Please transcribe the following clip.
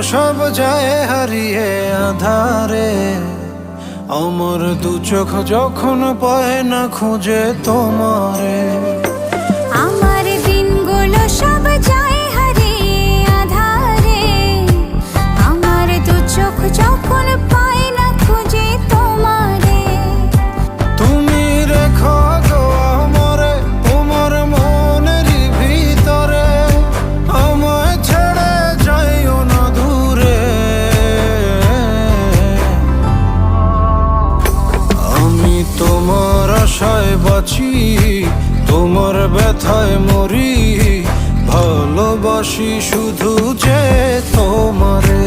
সব যায় হারিয়ে আধারে, আমার দু চোখ যখন পায় না খুঁজে তোমারে। আমার দিনগুলো সব যায় হারিয়ে আধারে, আমার দু চোখ যখন পায় না খুঁজে তোমারে। তুমি রেখো গো আমারে তোমার মনের ভিতরে, আমায় ছেড়ে যাইও না দূরে। আমি তোমার আশায় বাঁচি, তোমার ব্যথায় মরি, ভালোবাসি শুধু যে তোমারে।